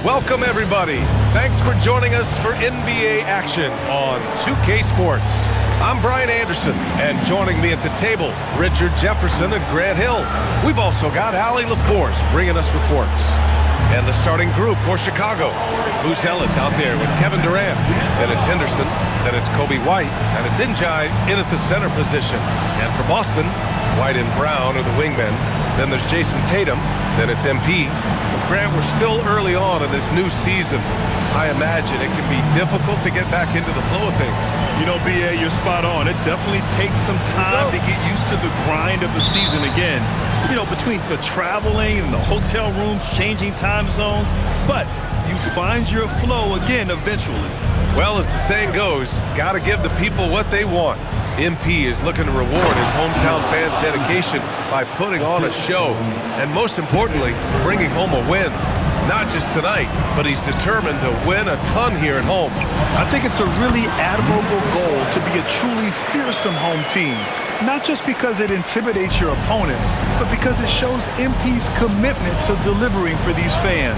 Welcome, everybody. Thanks for joining us for NBA action on 2K Sports. I'm Brian Anderson, and joining me at the table, Richard Jefferson and Grant Hill. We've also got Allie LaForce bringing us reports. And the starting group for Chicago. Ellis out there with Kevin Durant. Then it's Henderson. Then it's Kobe White. And it's Njai in at the center position. And for Boston, White and Brown are the wingmen. Then there's Jason Tatum. Then it's MP. Grant, we're still early on in this new season. I imagine it can be difficult to get back into the flow of things. You know, B.A., you're spot on. It definitely takes some time to get used to the grind of the season again. You know, between the traveling and the hotel rooms, changing time zones. But you find your flow again eventually. Well, as the saying goes, gotta give the people what they want. MP is looking to reward his hometown fans' dedication by putting on a show. And most importantly, bringing home a win. Not just tonight, but he's determined to win a ton here at home. I think it's a really admirable goal to be a truly fearsome home team. Not just because it intimidates your opponents, but because it shows MP's commitment to delivering for these fans.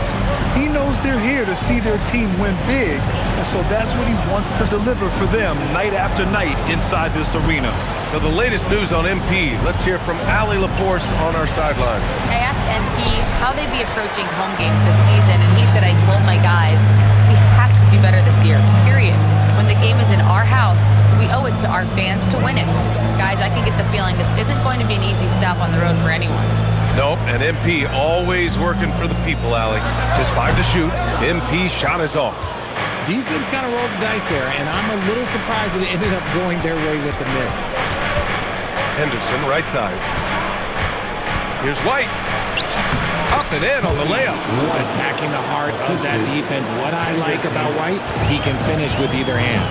He knows they're here to see their team win big, and so that's what he wants to deliver for them night after night inside this arena. For the latest news on MP, let's hear from Allie LaForce on our sideline. I asked MP how they'd be approaching home games this season, and he said, I told my guys, we have to do better this year, period. When the game is in our house, we owe it to our fans to win it. Guys, I can get the feeling this isn't going to be an easy stop on the road for anyone. Nope, and MP always working for the people, Allie. Just 5 to shoot. MP shot is off. Defense kind of rolled the dice there, and I'm a little surprised that it ended up going their way with the miss. Henderson, right side. Here's White. Up and in on the layup. Attacking the heart of that defense. What I like about White, he can finish with either hand.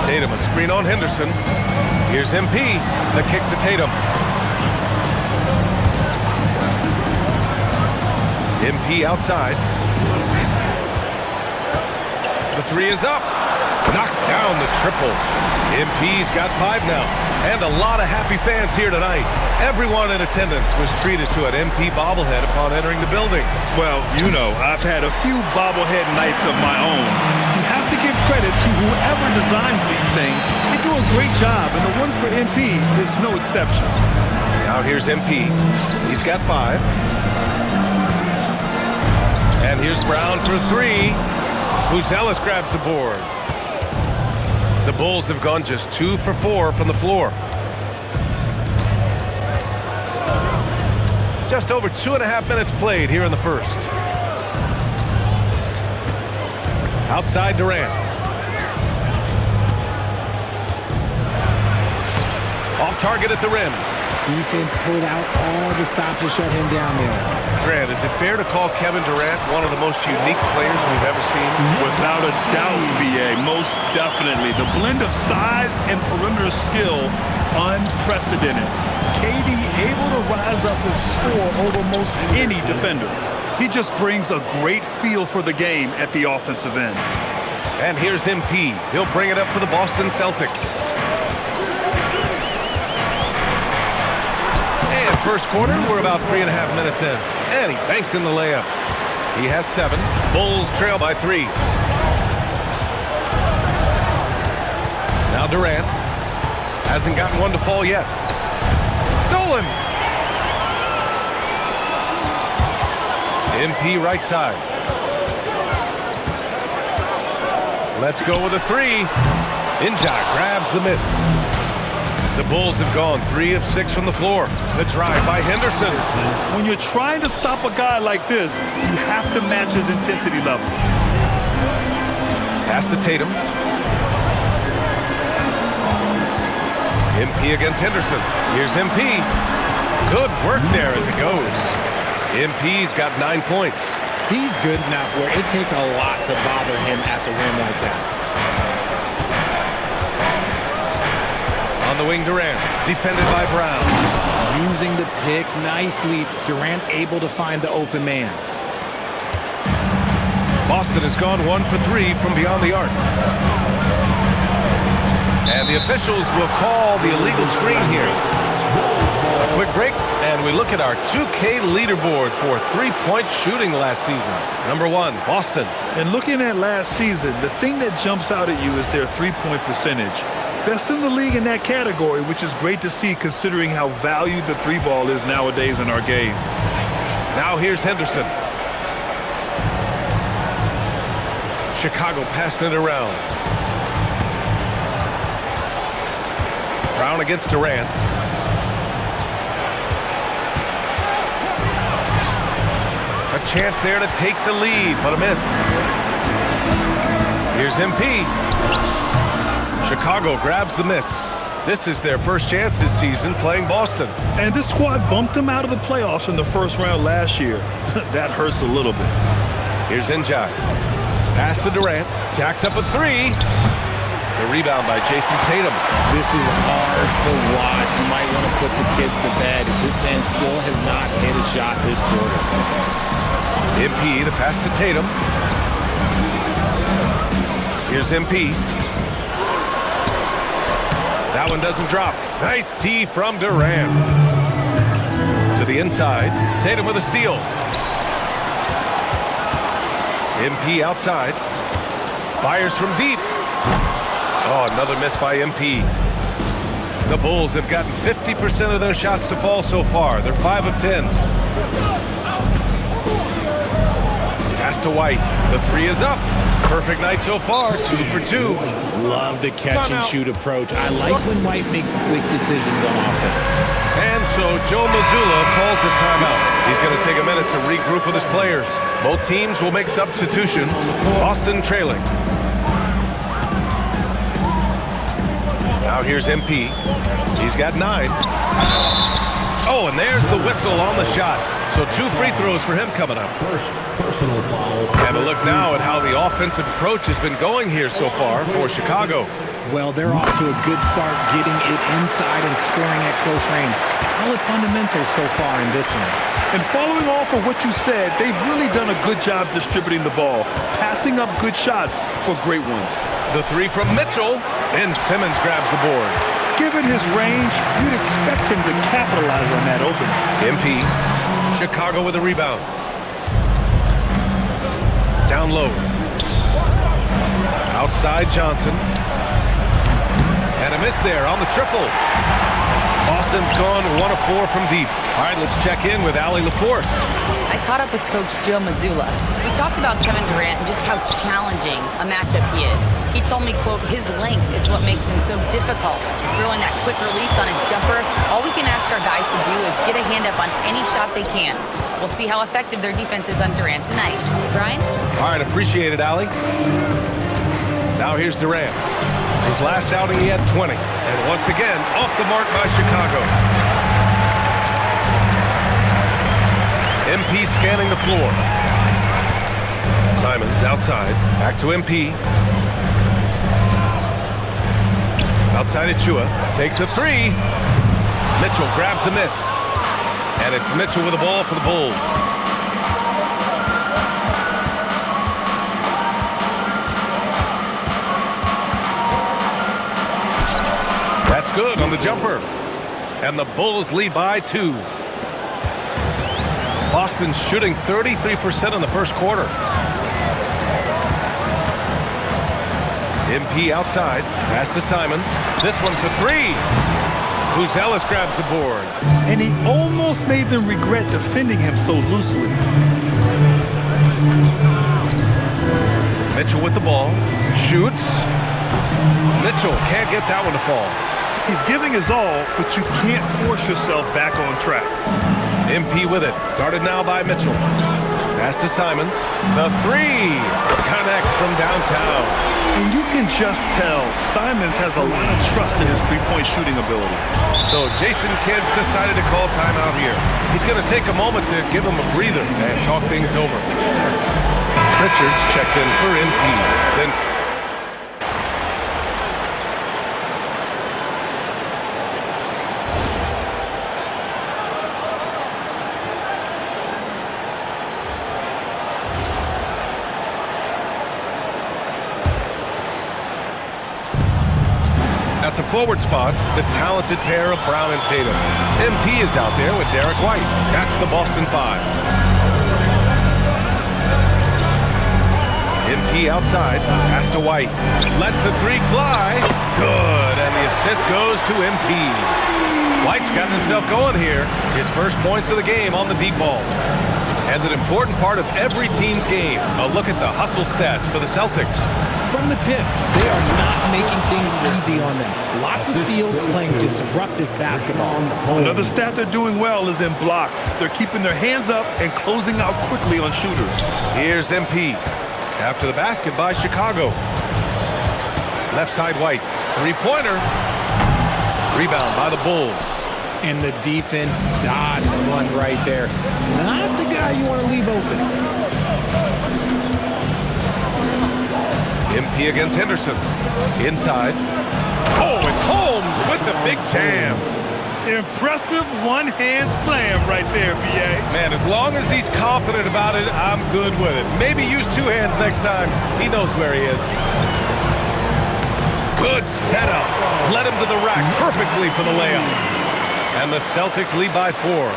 Tatum, a screen on Henderson. Here's MP. The kick to Tatum. MP outside. The three is up. Knocks down the triple. MP's got 5 now. And a lot of happy fans here tonight. Everyone in attendance was treated to an MP bobblehead upon entering the building. Well, you know, I've had a few bobblehead nights of my own. You have to give credit to whoever designs these things. They do a great job, and the one for MP is no exception. Now here's MP. He's got 5. And here's Brown for 3. Ellis grabs the board. The Bulls have gone just 2 for 4 from the floor. Just over 2.5 minutes played here in the first. Outside Durant. Off target at the rim. Defense pulled out all the stops to shut him down there. Grant, is it fair to call Kevin Durant one of the most unique players we've ever seen? Without a doubt, B.A., most definitely. The blend of size and perimeter skill, unprecedented. KD able to rise up and score over most any defender. He just brings a great feel for the game at the offensive end. And here's MP. He'll bring it up for the Boston Celtics. And first quarter, we're about 3.5 minutes in. And he banks in the layup. He has 7. Bulls trail by 3. Now Durant. Hasn't gotten one to fall yet. Stolen. MP right side. Let's go with a 3. Njai grabs the miss. The Bulls have gone 3 of 6 from the floor. The drive by Henderson. When you're trying to stop a guy like this, you have to match his intensity level. Pass to Tatum. MP against Henderson. Here's MP. Good work there as it goes. MP's got 9 points. He's good enough where it takes a lot to bother him at the rim like that. On the wing, Durant, defended by Brown. Using the pick nicely. Durant able to find the open man. Boston has gone 1 for 3 from beyond the arc. And the officials will call the illegal screen here. A quick break, and we look at our 2K leaderboard for three-point shooting last season. Number 1, Boston. And looking at last season, the thing that jumps out at you is their three-point percentage. Best in the league in that category, which is great to see considering how valued the three ball is nowadays in our game. Now here's Henderson. Chicago passing it around. Brown against Durant. A chance there to take the lead, but a miss. Here's MP. Chicago grabs the miss. This is their first chance this season playing Boston. And this squad bumped them out of the playoffs in the first round last year. That hurts a little bit. Here's Njai. Pass to Durant. Jacks up a three. The rebound by Jason Tatum. This is hard to watch. You might want to put the kids to bed. This man still has not hit a shot this quarter. MP, the pass to Tatum. Here's MP. That one doesn't drop. Nice D from Durant. To the inside. Tatum with a steal. MP outside. Fires from deep. Oh, another miss by MP. The Bulls have gotten 50% of their shots to fall so far. They're 5 of 10. Pass to White. The three is up. Perfect night so far. 2 for 2. Love the catch and shoot approach. I like when White makes quick decisions on offense. And so Joe Mazzulla calls the timeout. He's going to take a minute to regroup with his players. Both teams will make substitutions. Boston trailing. Now here's MP. He's got 9. Oh, and there's the whistle on the shot. So 2 free throws for him coming up. First personal foul. And a look now at how the offensive approach has been going here so far for Chicago. Well, they're off to a good start getting it inside and scoring at close range. Solid fundamentals so far in this one. And following off of what you said, they've really done a good job distributing the ball, passing up good shots for great ones. The three from Mitchell, and Simmons grabs the board. Given his range, you'd expect him to capitalize on that opening. MP, Chicago with a rebound. Down low. Outside Johnson. And a miss there on the triple. Boston's gone 1 of 4 from deep. All right, let's check in with Allie LaForce. I caught up with Coach Joe Mazzulla. We talked about Kevin Durant and just how challenging a matchup he is. He told me, quote, his length is what makes him so difficult. Throwing that quick release on his jumper, all we can ask our guys to do is get a hand up on any shot they can. We'll see how effective their defense is on Durant tonight. Brian? All right, appreciate it, Allie. Now here's Durant. His last outing, he had 20. And once again, off the mark by Chicago. MP scanning the floor. Simons outside. Back to MP. Outside Achua. Takes a three. Mitchell grabs a miss. And it's Mitchell with the ball for the Bulls. That's good on the jumper. And the Bulls lead by 2. Boston's shooting 33% in the first quarter. MP outside. Pass to Simons. This one for 3. Ellis grabs the board. And he almost made them regret defending him so loosely. Mitchell with the ball. Shoots. Mitchell can't get that one to fall. He's giving his all, but you can't force yourself back on track. MP with it. Guarded now by Mitchell. Pass to Simons. The 3 connects from downtown. And you can just tell Simons has a lot of trust in his three-point shooting ability. So Jason Kidd's decided to call timeout here. He's going to take a moment to give him a breather and talk things over. Richards checked in for MP. Then forward spots, the talented pair of Brown and Tatum. MP is out there with Derek White. That's the Boston 5. MP outside, pass to White. Lets the three fly. Good, and the assist goes to MP. White's gotten himself going here. His first points of the game on the deep ball. And an important part of every team's game, a look at the hustle stats for the Celtics. From the tip, they are not making things easy on them. Lots of steals, playing disruptive basketball. Another stat they're doing well is in blocks. They're keeping their hands up and closing out quickly on shooters. Here's MP. After the basket by Chicago. Left side White. Three-pointer. Rebound by the Bulls. And the defense dodged one right there. Not the guy you want to leave open. MP against Henderson. Inside. Oh, it's Holmes with the big jam. Impressive one-hand slam right there, B.A. Man, as long as he's confident about it, I'm good with it. Maybe use two hands next time. He knows where he is. Good setup. Led him to the rack perfectly for the layup. And the Celtics lead by 4.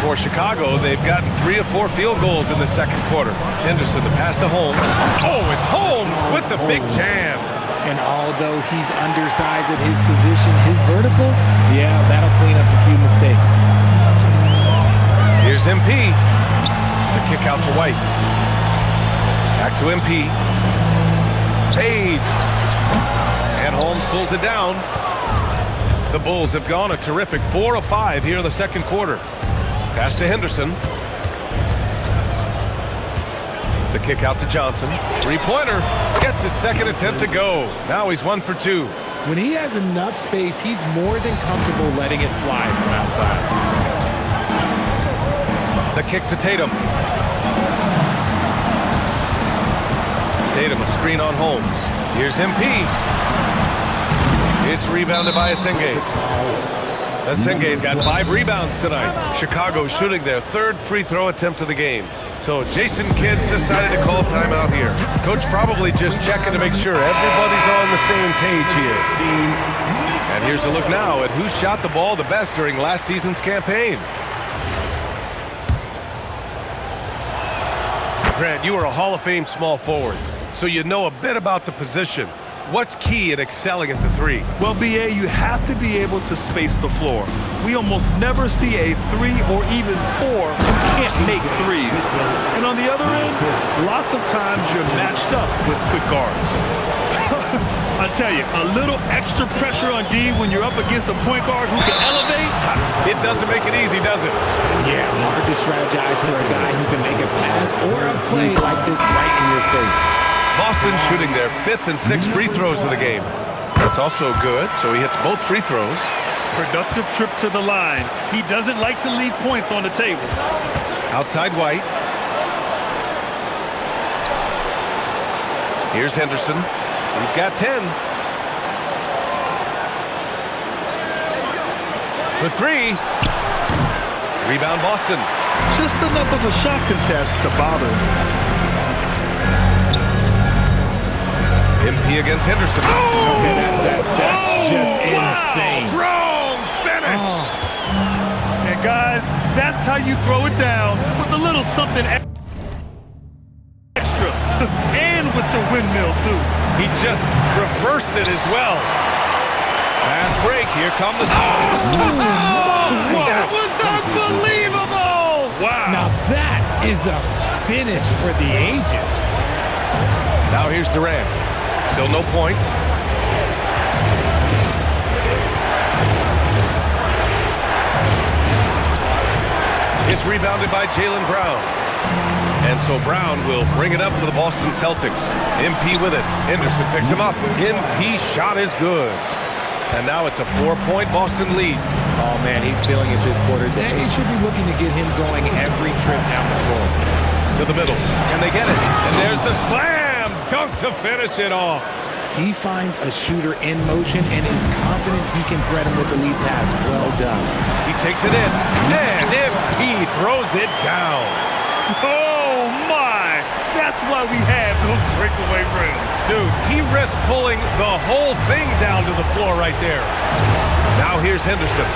For Chicago, they've gotten 3 of 4 field goals in the second quarter. Henderson, the pass to Holmes. Oh, it's Holmes with the big jam. And although he's undersized at his position, his vertical, yeah, that'll clean up a few mistakes. Here's MP. The kick out to White. Back to MP. Fades. And Holmes pulls it down. The Bulls have gone a terrific 4 of 5 here in the second quarter. Pass to Henderson. The kick out to Johnson. Three-pointer. Gets his second attempt to go. Now he's 1 for 2. When he has enough space, he's more than comfortable letting it fly from outside. The kick to Tatum. Tatum, a screen on Holmes. Here's MP. It's rebounded by Asenge. Asenge's got 5 rebounds tonight. Chicago shooting their 3rd free throw attempt of the game. So Jason Kidd's decided to call timeout here. Coach probably just checking to make sure everybody's on the same page here. And here's a look now at who shot the ball the best during last season's campaign. Grant, you are a Hall of Fame small forward, so you know a bit about the position. What's key in excelling at the 3? Well, B.A., you have to be able to space the floor. We almost never see a 3 or even 4 who can't make threes. And on the other end, lots of times you're matched up with quick guards. I tell you, a little extra pressure on D when you're up against a point guard who can elevate. It doesn't make it easy, does it? Yeah, hard to strategize for a guy who can make a pass or a play like this right in your face. Boston shooting their 5th and 6th free throws of the game. That's also good, so he hits both free throws. Productive trip to the line. He doesn't like to leave points on the table. Outside White. Here's Henderson. He's got 10. For 3. Rebound Boston. Just enough of a shot contest to bother. MP against Henderson. Oh! Okay, that's just insane. Strong finish. And guys, that's how you throw it down with a little something extra. And with the windmill, too. He just reversed it as well. Fast break. Here comes the... That was unbelievable! Wow. Now that is a finish for the ages. Now here's Durant. Still no points. It's rebounded by Jaylen Brown. And so Brown will bring it up for the Boston Celtics. MP with it. Henderson picks him up. MP shot is good. And now it's a 4-point Boston lead. Oh, man, he's feeling it this quarter. They should be looking to get him going every trip down the floor. To the middle. Can they get it? And there's the slam dunk to finish it off. He finds a shooter in motion and is confident he can thread him with the lead pass. Well done. He takes it in. And MP throws it down. Oh, my. That's why we have those breakaway rims. Dude, he risked pulling the whole thing down to the floor right there. Now here's Henderson.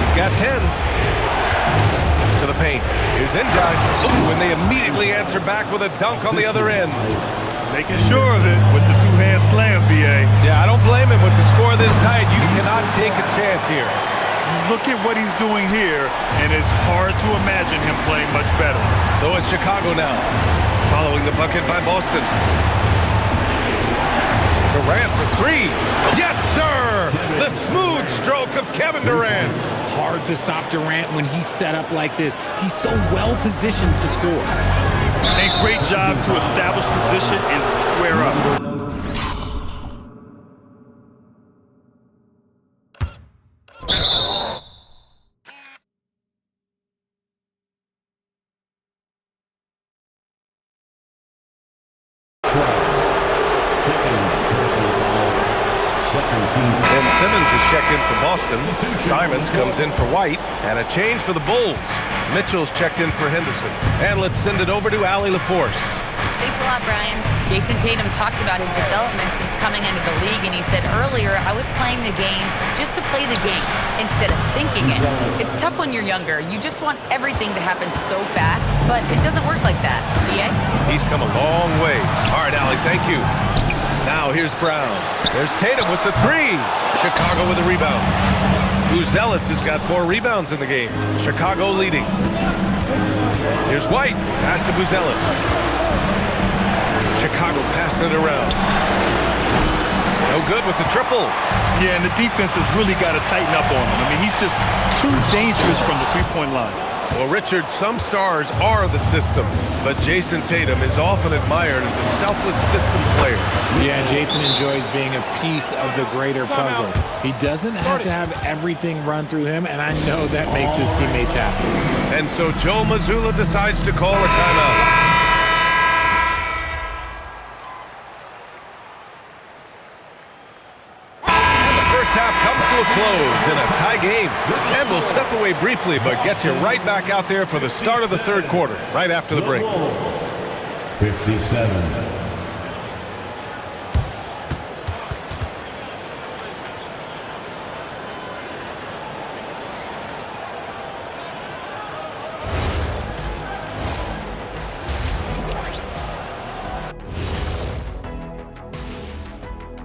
He's got 10. To the paint. Here's Njai. Ooh, and they immediately answer back with a dunk on the other end. Making sure of it with the two-hand slam, B.A. Yeah, I don't blame him. With the score this tight, you cannot take a chance here. Look at what he's doing here, and it's hard to imagine him playing much better. So it's Chicago now, following the bucket by Boston. Durant for three. Yes, sir! The smooth stroke of Kevin Durant. Hard to stop Durant when he's set up like this. He's so well positioned to score. And great job to establish position and square up. And Simmons is checked in for Boston. Simons comes in for White. And a change for the Bulls. Mitchell's checked in for Henderson. And let's send it over to Allie LaForce. Thanks a lot, Brian. Jason Tatum talked about his development since coming into the league, and he said earlier, I was playing the game just to play the game instead of thinking it. It's tough when you're younger. You just want everything to happen so fast, but it doesn't work like that. BA? He's come a long way. All right, Allie, thank you. Now here's Brown. There's Tatum with the three. Chicago with a rebound. Buzelis has got 4 rebounds in the game. Chicago leading. Here's White. Pass to Buzelis. Chicago passing it around. No good with the triple. Yeah, and the defense has really got to tighten up on him. I mean, he's just too dangerous from the three-point line. Well, Richard, some stars are the system, but Jason Tatum is often admired as a selfless system player. Yeah, Jason enjoys being a piece of the greater puzzle. He doesn't have to have everything run through him, and I know that makes his teammates happy. And so Joe Mazzulla decides to call a timeout. Close in a tie game, and we'll step away briefly but get you right back out there for the start of the third quarter right after the break. 57.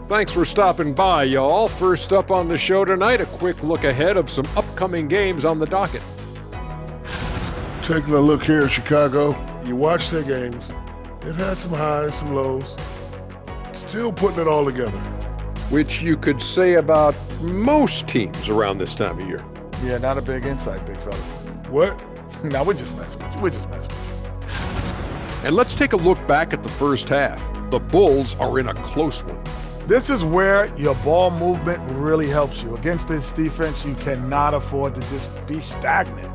Thanks for stopping by, y'all. First up on the show tonight, a quick look ahead of some upcoming games on the docket. Taking a look here at Chicago, you watch their games. They've had some highs, some lows. Still putting it all together. Which you could say about most teams around this time of year. Yeah, not a big insight, big fella. What? No, we're just messing with you. We're just messing with you. And let's take a look back at the first half. The Bulls are in a close one. This is where your ball movement really helps you. Against this defense, you cannot afford to just be stagnant.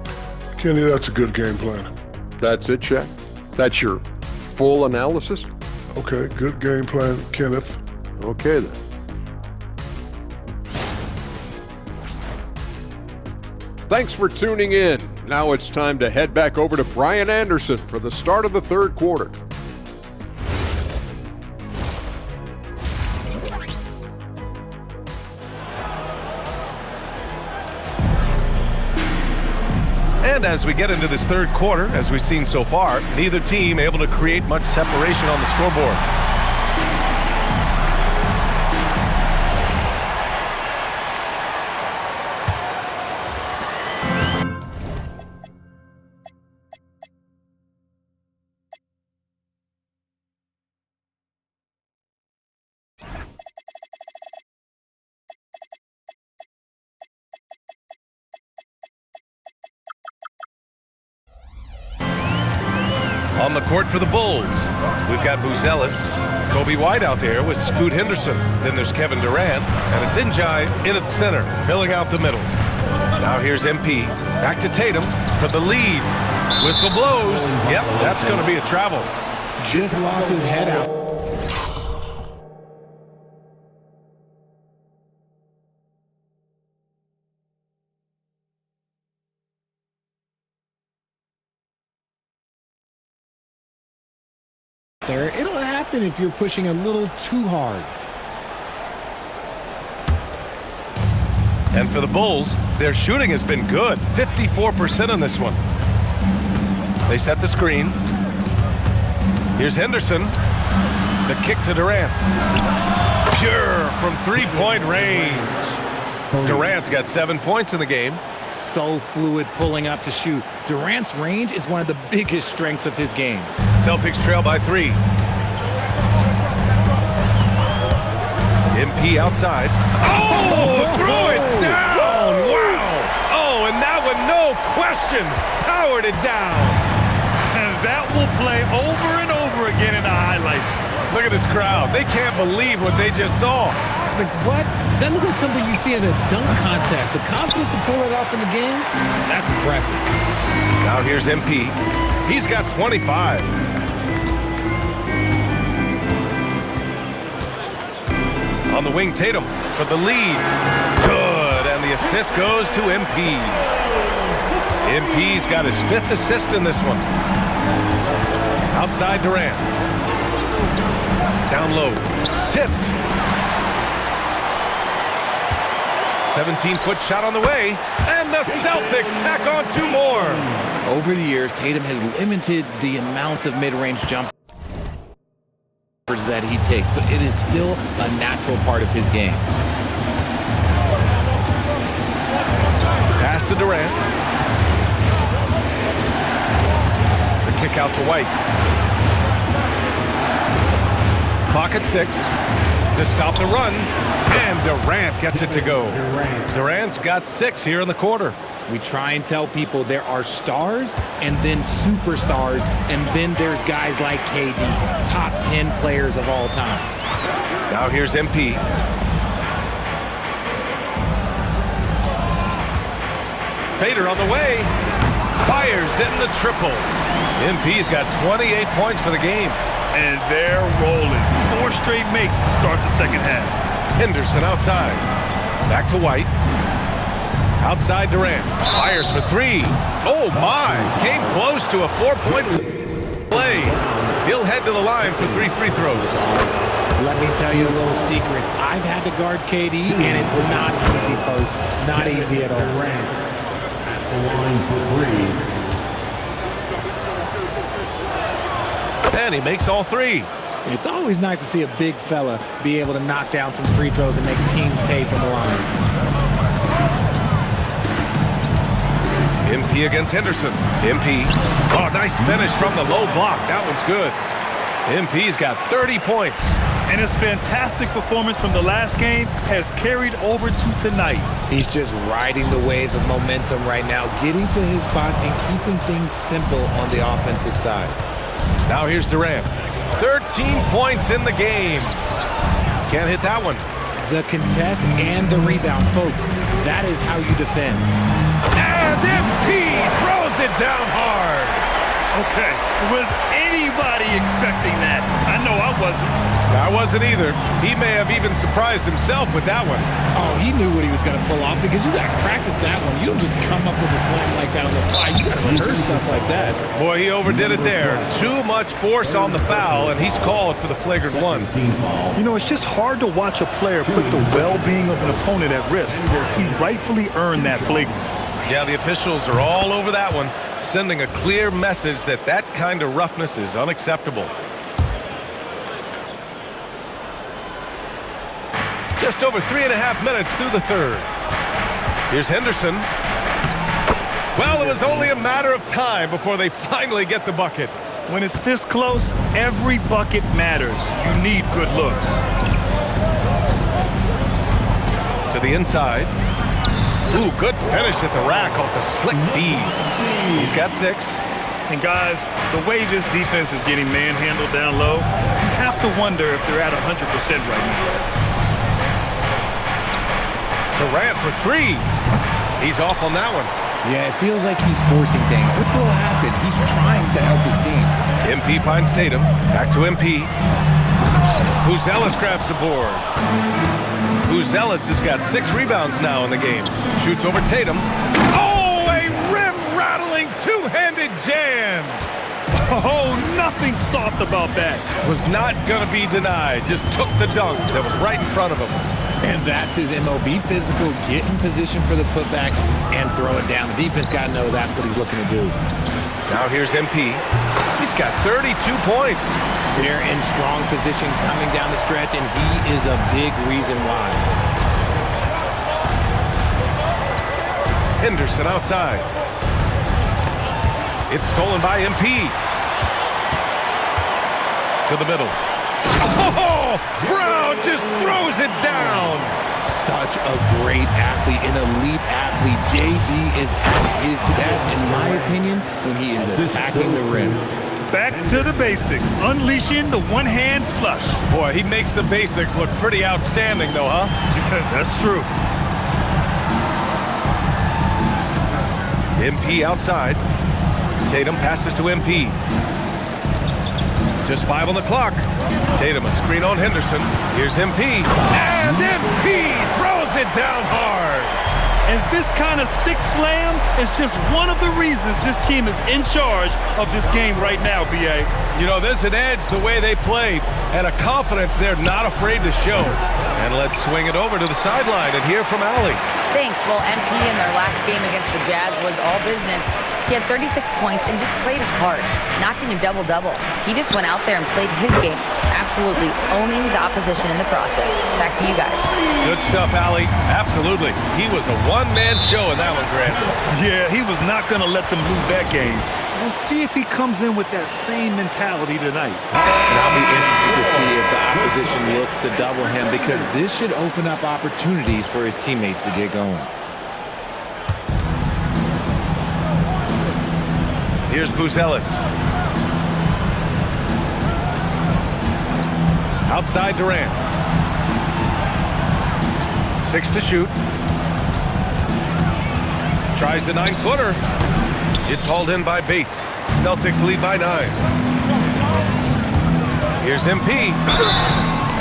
Kenny, that's a good game plan. That's it, Shaq? That's your full analysis? Okay, good game plan, Kenneth. Okay, then. Thanks for tuning in. Now it's time to head back over to Brian Anderson for the start of the third quarter. And as we get into this third quarter, as we've seen so far, neither team able to create much separation on the scoreboard. On the court for the Bulls, we've got Buzelis, Kobe White out there with Scoot Henderson. Then there's Kevin Durant, and it's Njai in at center, filling out the middle. Now here's MP, back to Tatum for the lead. Whistle blows. Yep, that's going to be a travel. Just lost his head out. there. It'll happen if you're pushing a little too hard. And for the Bulls, their shooting has been good. 54% on this one. They set the screen. Here's Henderson. The kick to Durant. Pure from three-point range. Durant's got 7 points in the game. So fluid pulling up to shoot. Durant's range is one of the biggest strengths of his game. Celtics trail by 3. MP outside. Oh, threw it down. Wow. Oh, and that one, no question, powered it down. And that will play over and over again in the highlights. Look at this crowd. They can't believe what they just saw. Like, what? That looks like something you see at a dunk contest. The confidence to pull it off in the game, that's impressive. Now here's MP. He's got 25. On the wing, Tatum for the lead. Good, and the assist goes to MP. MP's got his 5th assist in this one. Outside Durant. Down low. Tipped. 17-foot shot on the way, and the Celtics tack on 2 more. Over the years, Tatum has limited the amount of mid-range jumpers that he takes, but it is still a natural part of his game. Pass to Durant. The kick out to White. Clock at 6 to stop the run, and Durant gets it to go. Durant's got 6 here in the quarter. We try and tell people there are stars and then superstars, and then there's guys like KD, top 10 players of all time. Now here's MP. Fader on the way. Fires in the triple. MP's got 28 points for the game. And they're rolling. 4 straight makes to start the second half. Henderson outside. Back to White. Outside Durant. Fires for 3. Oh my! Came close to a 4-point play. He'll head to the line for 3 free throws. Let me tell you a little secret. I've had to guard KD, and it's not easy, folks. Not easy at all. Durant at the line for 3. And he makes all 3. It's always nice to see a big fella be able to knock down some free throws and make teams pay from the line. MP against Henderson. MP. Oh, nice finish from the low block. That one's good. MP's got 30 points. And his fantastic performance from the last game has carried over to tonight. He's just riding the wave of momentum right now, getting to his spots and keeping things simple on the offensive side. Now here's Durant. 13 points in the game. Can't hit that one. The contest and the rebound, folks. That is how you defend. And MP throws it down hard. Okay, was anybody expecting that? I know I wasn't. I wasn't either. He may have even surprised himself with that one. Oh, he knew what he was going to pull off because you got to practice that one. You don't just come up with a slam like that on the fly. You got to rehearse stuff like that. Boy, he overdid it there. Too much force on the foul, and he's called for the flagrant 1. You know, it's just hard to watch a player put the well-being of an opponent at risk. He rightfully earned that flagrant. Yeah, the officials are all over that one, sending a clear message that that kind of roughness is unacceptable. Just over 3.5 minutes through the third. Here's Henderson. Well, it was only a matter of time before they finally get the bucket. When it's this close, every bucket matters. You need good looks. To the inside. Ooh, good finish at the rack off the slick feed. He's got 6. And guys, the way this defense is getting manhandled down low, you have to wonder if they're at 100% right now. Durant for 3. He's off on that one. Yeah, it feels like he's forcing things. What will happen? He's trying to help his team. MP finds Tatum. Back to MP. Buzelis grabs the board. Buzelis has got 6 rebounds now in the game. Shoots over Tatum. Oh, a rim-rattling two-handed jam. Oh, nothing soft about that. Was not going to be denied. Just took the dunk that was right in front of him. And that's his MOB physical. Get in position for the putback and throw it down. The defense got to know that's what he's looking to do. Now here's MP. He's got 32 points. They're in strong position coming down the stretch, and he is a big reason why. Henderson outside. It's stolen by MP. To the middle. Oh, Brown just throws it down. Such a great athlete, an elite athlete. JB is at his best, in my opinion, when he is attacking the rim. Back to the basics, unleashing the one-hand flush. Boy, he makes the basics look pretty outstanding, though, huh? That's true. MP outside. Tatum passes to MP. Just 5 on the clock. Tatum, a screen on Henderson. Here's MP. And MP throws it down hard. And this kind of six slam is just one of the reasons this team is in charge of this game right now, B.A. You know, there's an edge the way they play and a confidence they're not afraid to show. And let's swing it over to the sideline and hear from Allie. Thanks. Well, MP in their last game against the Jazz was all business. He had 36 points and just played hard, notching a double-double. He just went out there and played his game, absolutely owning the opposition in the process. Back to you guys. Good stuff, Allie. Absolutely. He was a one-man show in that one, Grant. Yeah, he was not going to let them lose that game. We'll see if he comes in with that same mentality tonight. And I'll be interested to see if the opposition looks to double him, because this should open up opportunities for his teammates to get going. Here's Buzelis. Outside Durant. 6 to shoot. Tries the 9-footer. It's hauled in by Bates. Celtics lead by 9. Here's MP.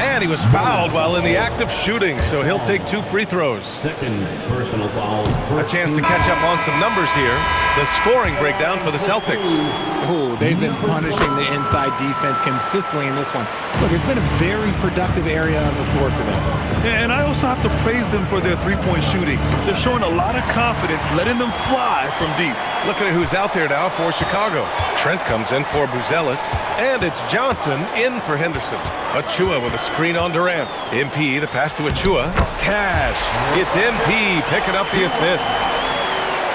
And he was fouled while in the act of shooting, so he'll take 2 free throws. Second personal foul. A chance to catch up on some numbers here. The scoring breakdown for the Celtics. Oh, they've been punishing the inside defense consistently in this one. Look, it's been a very productive area on the floor for them. And I also have to praise them for their three-point shooting. They're showing a lot of confidence, letting them fly from deep. Looking at who's out there now for Chicago. Trent comes in for Buzelis. And it's Johnson in for Henderson. Achua with a screen on Durant. MP, the pass to Achua. Cash. It's MP picking up the assist.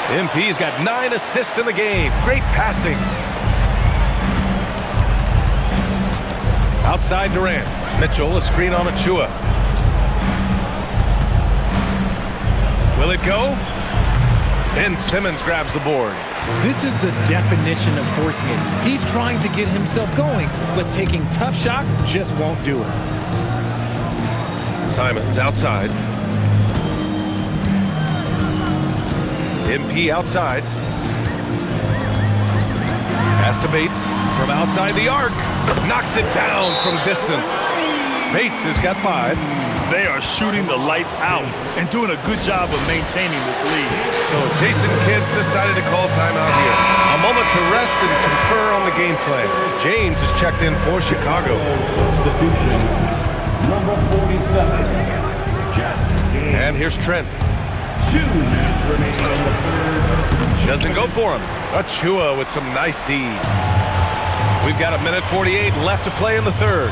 MP's got 9 assists in the game. Great passing. Outside Durant. Mitchell, a screen on Achua. Will it go? Ben Simmons grabs the board. This is the definition of forcing it. He's trying to get himself going, but taking tough shots just won't do it. Simons outside. MP outside. Pass to Bates from outside the arc. Knocks it down from distance. Bates has got 5. They are shooting the lights out and doing a good job of maintaining this lead. So Jason Kidd's decided to call timeout here. A moment to rest and confer on the game plan. James is checked in for Chicago. Substitution, number 47, Jack James. And here's Trent. 2 minutes remaining in the third. Doesn't go for him. Achua with some nice D. We've got 1:48 left to play in the third.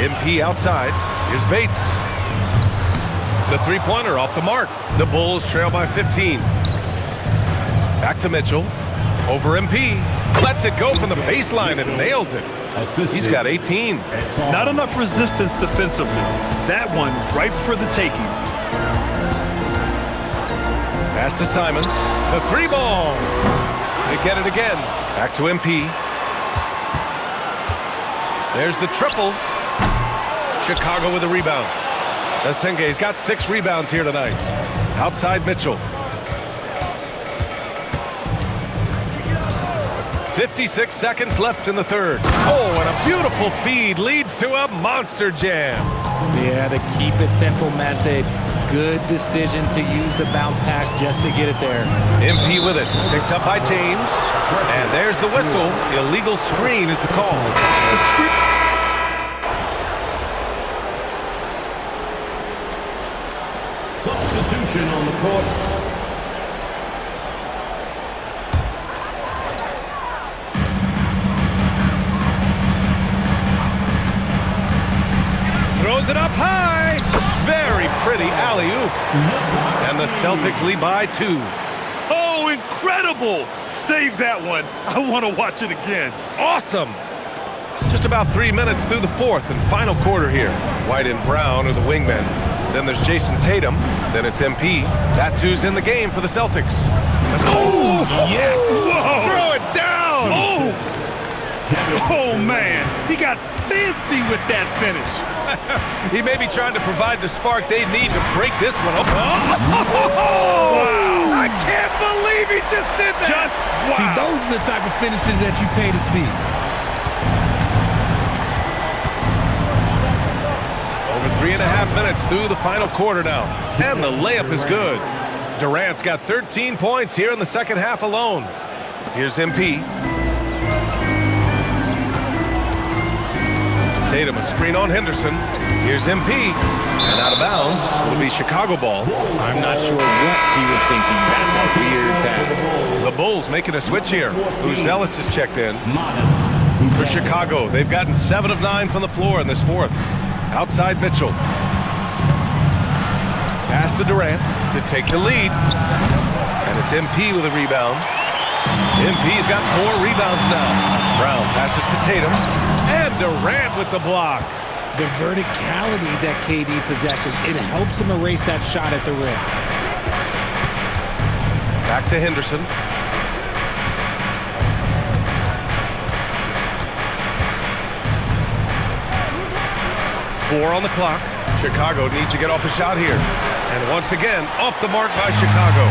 MP outside. Here's Bates. The three-pointer off the mark. The Bulls trail by 15. Back to Mitchell. Over MP. Lets it go from the baseline and nails it. He's got 18. Not enough resistance defensively. That one ripe for the taking. Pass to Simons. The 3-ball. They get it again. Back to MP. There's the triple. Chicago with a rebound. Senge's got 6 rebounds here tonight. Outside Mitchell. 56 seconds left in the third. Oh, and a beautiful feed leads to a monster jam. Yeah, the keep it simple method. good decision to use the bounce pass just to get it there. MP with it. Picked up by James. And there's the whistle. Illegal screen is the call. The screen. Substitution on the court. Throws it up high. Very pretty alley-oop. And the Celtics lead by 2. Oh, incredible! Save that one. I want to watch it again. Awesome. Just about 3 minutes through the fourth and final quarter here. White and Brown are the wingmen. Then there's Jason Tatum. Then it's MP. That's who's in the game for the Celtics. Let's go. Oh, yes. Whoa. Throw it down. Oh, man. He got fancy with that finish. He may be trying to provide the spark they need to break this one up. Wow. I can't believe he just did that. Just wow. See, those are the type of finishes that you pay to see. Over 3.5 minutes through the final quarter now. And the layup is good. Durant's got 13 points here in the second half alone. Here's MP. Tatum, a screen on Henderson. Here's MP. And out of bounds will be Chicago ball. I'm not sure what he was thinking. That's a weird pass. The Bulls making a switch here. Uzelis is checked in. For Chicago, they've gotten 7 of 9 from the floor in this fourth. Outside Mitchell. Pass to Durant to take the lead. And it's MP with a rebound. MP's got 4 rebounds now. Brown passes to Tatum. And Durant with the block. The verticality that KD possesses, it helps him erase that shot at the rim. Back to Henderson. Four on the clock. Chicago needs to get off a shot here. And once again, off the mark by Chicago.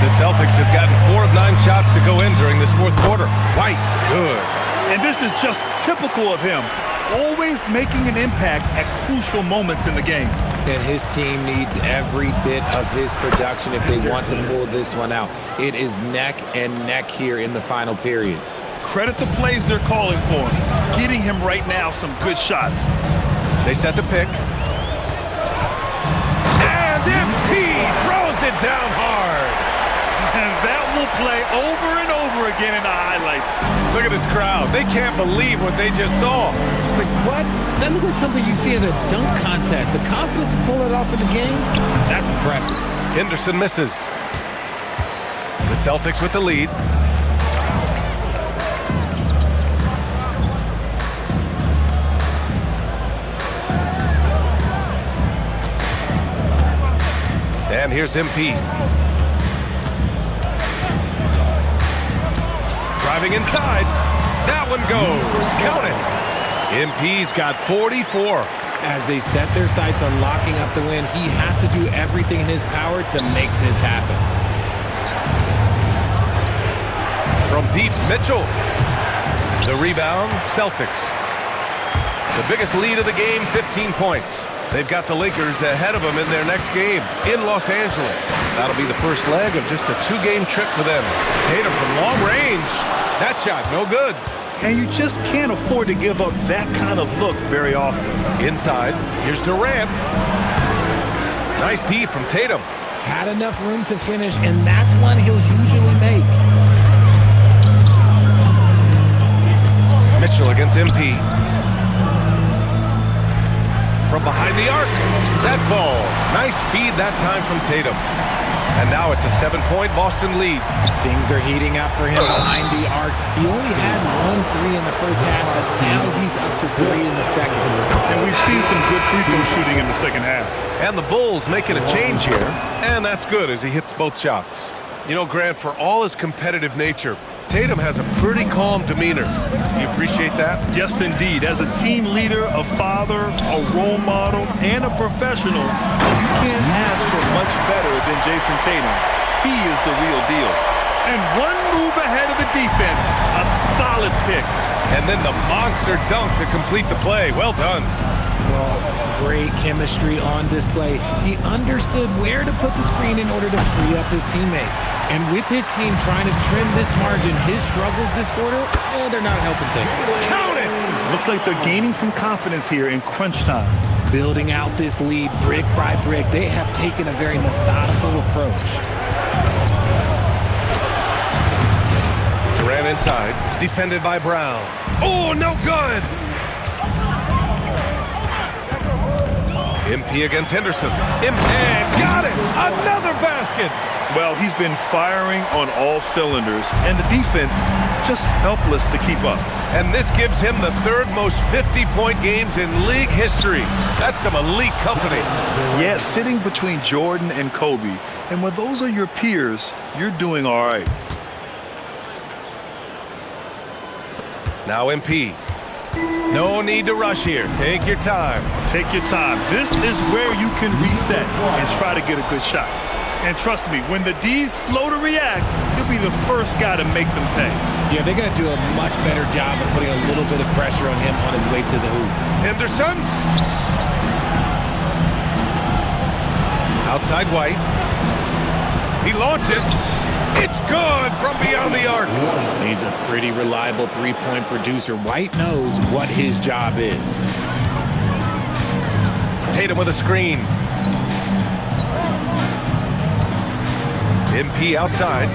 The Celtics have gotten 4 of 9 shots to go in during this fourth quarter. White, good. And this is just typical of him. Always making an impact at crucial moments in the game. And his team needs every bit of his production if they want to pull this one out. It is neck and neck here in the final period. Credit the plays they're calling for him. Getting him right now some good shots. They set the pick. And MP throws it down hard. And that will play over and over again in the highlights. Look at this crowd. They can't believe what they just saw. Like, what? That looks like something you see at a dunk contest. The confidence to pull it off in the game, that's impressive. Henderson misses. The Celtics with the lead. And here's MP. Driving inside. That one goes. Count it. MP's got 44. As they set their sights on locking up the win, he has to do everything in his power to make this happen. From deep, Mitchell. The rebound, Celtics. The biggest lead of the game, 15 points. They've got the Lakers ahead of them in their next game in Los Angeles. That'll be the first leg of just a 2-game trip for them. Tatum from long range. That shot, no good. And you just can't afford to give up that kind of look very often. Inside, here's Durant. Nice D from Tatum. Had enough room to finish, and that's one he'll usually make. Mitchell against MP. From behind the arc. That falls. Nice feed that time from Tatum. And now it's a 7-point Boston lead. Things are heating up for him behind the arc. He only had 1 3 in the first half, but now he's up to 3 in the second. And we've seen some good free throw shooting in the second half. And the Bulls making a change here. And that's good as he hits both shots. You know, Grant, for all his competitive nature, Tatum has a pretty calm demeanor. You appreciate that? Yes, indeed. As a team leader, a father, a role model, and a professional, you can't ask for much better than Jason Tatum. He is the real deal. And one move ahead of the defense, a solid pick. And then the monster dunk to complete the play. Well done. Well, great chemistry on display. He understood where to put the screen in order to free up his teammate. And with his team trying to trim this margin, his struggles this quarter, they're not helping things. Count it! Looks like they're gaining some confidence here in crunch time. Building out this lead brick by brick, they have taken a very methodical approach. Durant inside, defended by Brown. Oh, no good! MP against Henderson. And got it! Another basket! Well, he's been firing on all cylinders, and the defense just helpless to keep up. And this gives him the third most 50-point games in league history. That's some elite company. Yeah, sitting between Jordan and Kobe. And when those are your peers, you're doing all right. Now MP. No need to rush here. Take your time. Take your time. This is where you can reset and try to get a good shot. And trust me, when the D's slow to react, he'll be the first guy to make them pay. Yeah, they're going to do a much better job of putting a little bit of pressure on him on his way to the hoop. Henderson. Outside White. He launches. It's good from beyond the arc. He's a pretty reliable three-point producer. White knows what his job is. Tatum with a screen. MP outside.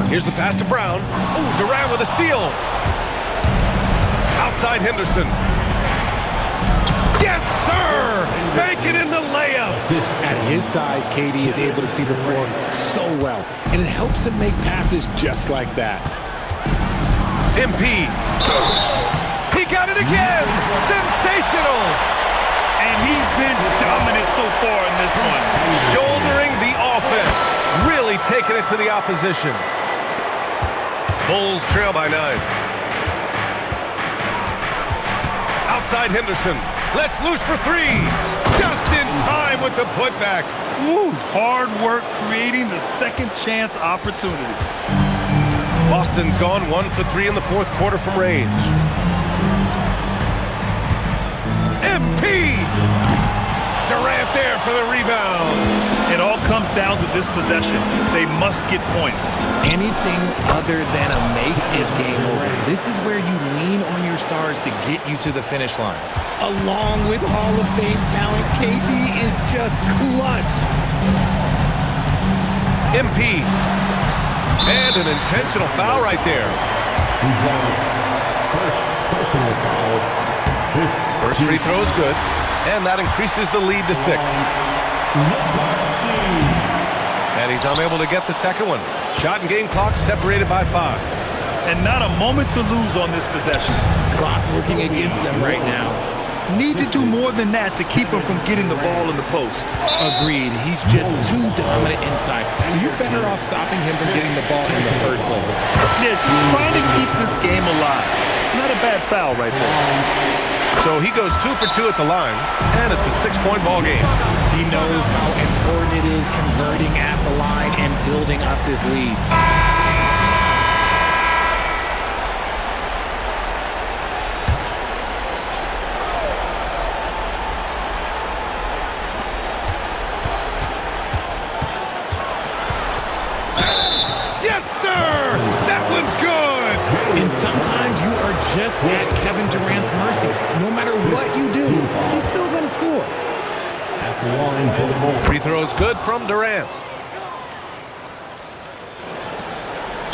Here's the pass to Brown. Oh, Durant with a steal. Outside Henderson. Yes, sir! Banking in the layup. At his size, KD is able to see the floor so well, and it helps him make passes just like that. MP. He got it again. Sensational. And he's been dominant so far in this one. Shouldering the offense. Really taking it to the opposition. Bulls trail by 9. Outside Henderson. Let's loose for 3. Just in time with the putback. Woo, hard work creating the second chance opportunity. Boston's gone 1 for 3 in the fourth quarter from range. MP! Durant there for the rebound. It all comes down to this possession. They must get points. Anything other than a make is game over. This is where you lean on your stars to get you to the finish line. Along with Hall of Fame talent, KD is just clutch. MP. And an intentional foul right there. First free throw is good. And that increases the lead to 6. And he's unable to get the second one. Shot and game clock separated by 5. And not a moment to lose on this possession. Clock working against them right now. Need to do more than that to keep him from getting the ball in the post. Agreed. He's just too dominant inside. So you're better off stopping him from getting the ball in the first place. Yeah, just trying to keep this game alive. Not a bad foul right there. So he goes 2 for 2 at the line, and it's a 6-point ball game. He knows how important it is converting at the line and building up this lead. Yes, sir! That one's good! And sometimes you are just at Kevin Durant's mercy. No matter what you do, he's still going to score. Free throw is good from Durant.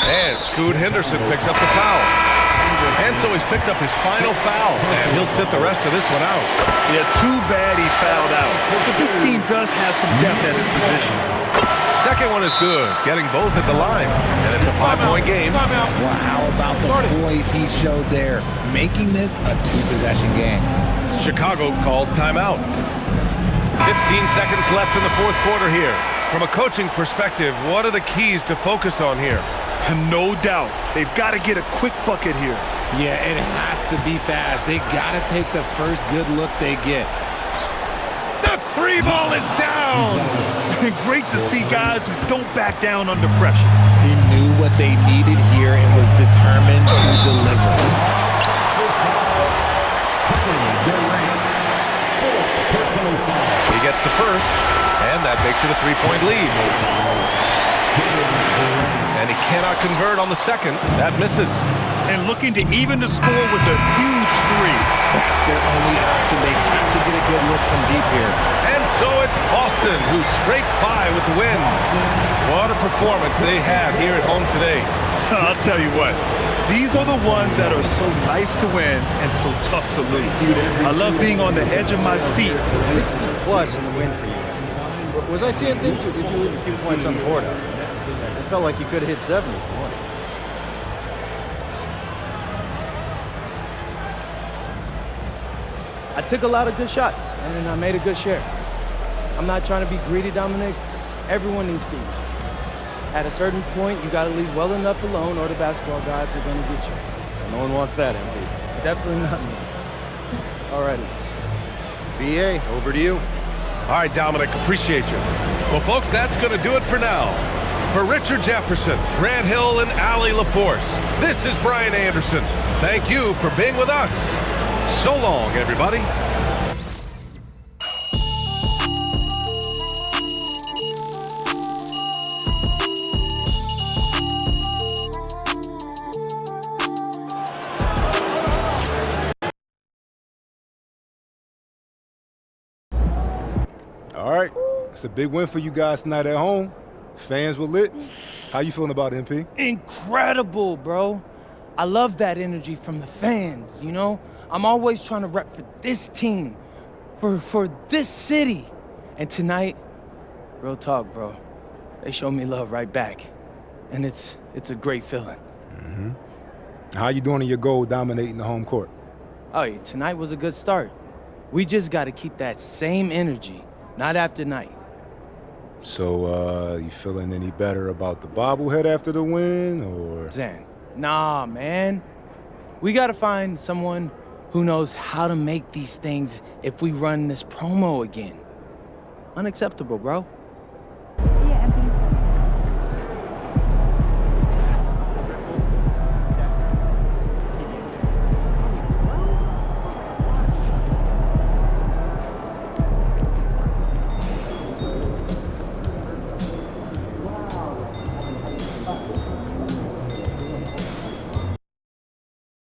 And Scoot Henderson picks up the foul. And so he's picked up his final foul, and he'll sit the rest of this one out. Yeah, too bad he fouled out. But this team does have some depth at his position. Second one is good, getting both at the line. And it's a 5-point game. Well, how about the poise he showed there, making this a 2-possession game. Chicago calls timeout. 15 seconds left in the fourth quarter here. From a coaching perspective, what are the keys to focus on here? And no doubt, they've got to get a quick bucket here. Yeah, it has to be fast. They got to take the first good look they get. The free ball is down! Great to see guys who don't back down under pressure. He knew what they needed here and was determined to deliver. He gets the first, and that makes it a 3-point lead. And he cannot convert on the second. That misses. And looking to even the score with a huge three. That's their only option. They have to get a good look from deep here. And so it's Boston who scrapes by with the win. What a performance they had here at home today. I'll tell you what, these are the ones that are so nice to win and so tough to lose. I love being on the edge of my seat. 60 plus in the win for you. Was I seeing things, or did you leave a few points on the board out there? It felt like you could have hit 70 if you wanted. I took a lot of good shots, and I made a good share. I'm not trying to be greedy, Dominic. Everyone needs to eat. At a certain point, you gotta leave well enough alone or the basketball gods are gonna get you. No one wants that, MB. Definitely not me. Alrighty. BA, over to you. All right, Dominic, appreciate you. Well, folks, that's going to do it for now. For Richard Jefferson, Grant Hill, and Allie LaForce, this is Brian Anderson. Thank you for being with us. So long, everybody. All right, it's a big win for you guys tonight at home. Fans were lit. How you feeling about it, MP? Incredible, bro. I love that energy from the fans, you know? I'm always trying to rep for this team, for this city. And tonight, real talk, bro, they showed me love right back. And it's a great feeling. Mm-hmm. How you doing in your goal dominating the home court? Oh, yeah, tonight was a good start. We just got to keep that same energy, night after night. So, you feeling any better about the bobblehead after the win, or? Zan, nah, man. We got to find someone who knows how to make these things if we run this promo again. Unacceptable, bro. Yeah,